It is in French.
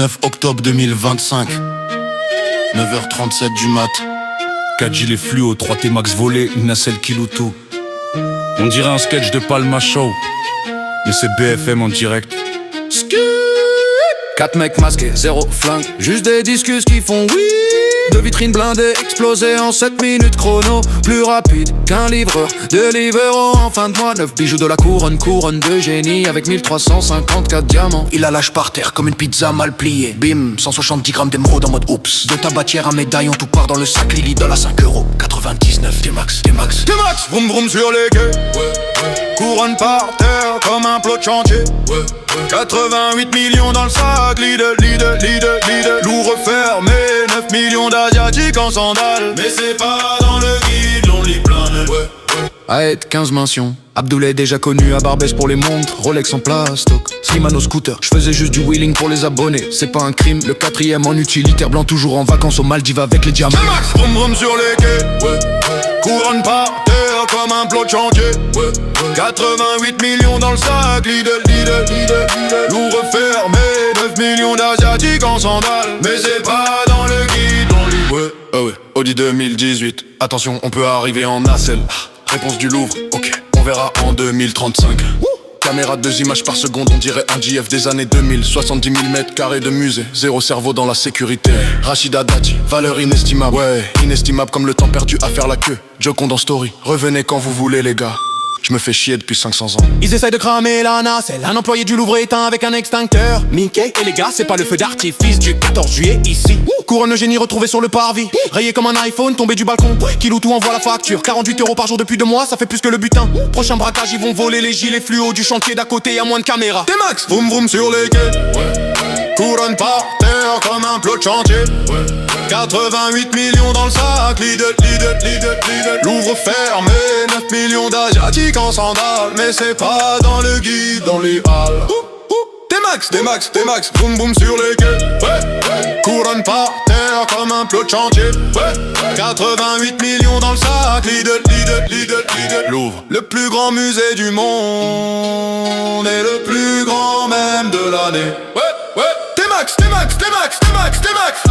19 octobre 2025, 9h37 du mat. 4 gilets fluo, 3 T-Max volés, une nacelle qui loue tout. On dirait un sketch de Palma Show, mais c'est BFM en direct. 4 mecs masqués, 0 flingue, juste des discus qui font oui. 2 vitrines blindées, explosées en 7 minutes chrono. Plus rapide qu'un livreur de Livero en fin de mois. 9 bijoux de la couronne, couronne de génie avec 1354 diamants. Il la lâche par terre comme une pizza mal pliée. Bim, 170 grammes d'émeraude en mode oups. De tabatière à médaillon, tout part dans le sac Lily de la 5,99€. T-Max, T-Max, T-Max. Vroom vroom sur les quais, couronne par terre comme un plot de chantier. 88 millions dans le sac, Lidl, Lidl, Lidl, Lidl. Lourd refermé, 9 millions d'asiatiques en sandales. Mais c'est pas dans le guide, l'on lit plein de Aed, 15 mentions. Abdoulaye déjà connu à Barbès pour les montres, Rolex en plastoc. Slimane au scooter, je faisais juste du wheeling pour les abonnés. C'est pas un crime, le 4ème en utilitaire blanc, toujours en vacances aux Maldives avec les diamants. Vroom vroom sur les quais, couronne par terre comme un plot de chantier. 88 millions dans le sac, Lidl, Lidl, Lidl, Lidl. Lourd refermé, 9 millions d'asiatiques en sandales. Mais c'est pas dans le guide, on lit. Ouais, Audi 2018. Attention, on peut arriver en nacelle. Réponse du Louvre, ok, on verra en 2035. Caméra 2 images par seconde, on dirait un GF des années 2000. 70 000 mètres carrés de musée, 0 cerveau dans la sécurité. Rachida Dati, valeur inestimable. Ouais, inestimable comme le temps perdu à faire la queue. Joconde en story, revenez quand vous voulez les gars. Je me fais chier depuis 500 ans. Ils essayent de cramer la nacelle. Un employé du Louvre éteint avec un extincteur. Mickey et les gars, c'est pas le feu d'artifice du 14 juillet ici. Couronne de génie retrouvée sur le parvis. Rayé comme un iPhone, tombé du balcon. Kilou tout envoie la facture. 48€ par jour depuis 2 mois, ça fait plus que le butin. Prochain braquage, ils vont voler les gilets fluo du chantier d'à côté, y'a moins de caméras. T-Max, vroom vroom sur les quais. Couronne par terre comme un plot de chantier. 88 millions dans le sac, Lidl, Lidl, Lidl, Lidl. Louvre fermé, 9 millions d'asiatiques en sandales. Mais c'est pas dans le guide, dans les halles. T-Max, T-Max, T-Max, boum boum sur les quais. Couronne par terre comme un plot de chantier. 88 millions dans le sac, Lidl, Lidl, Lidl, Lidl. Louvre, le plus grand musée du monde et le plus grand même de l'année. T-Max, T-Max, T-Max, T-Max, T-Max.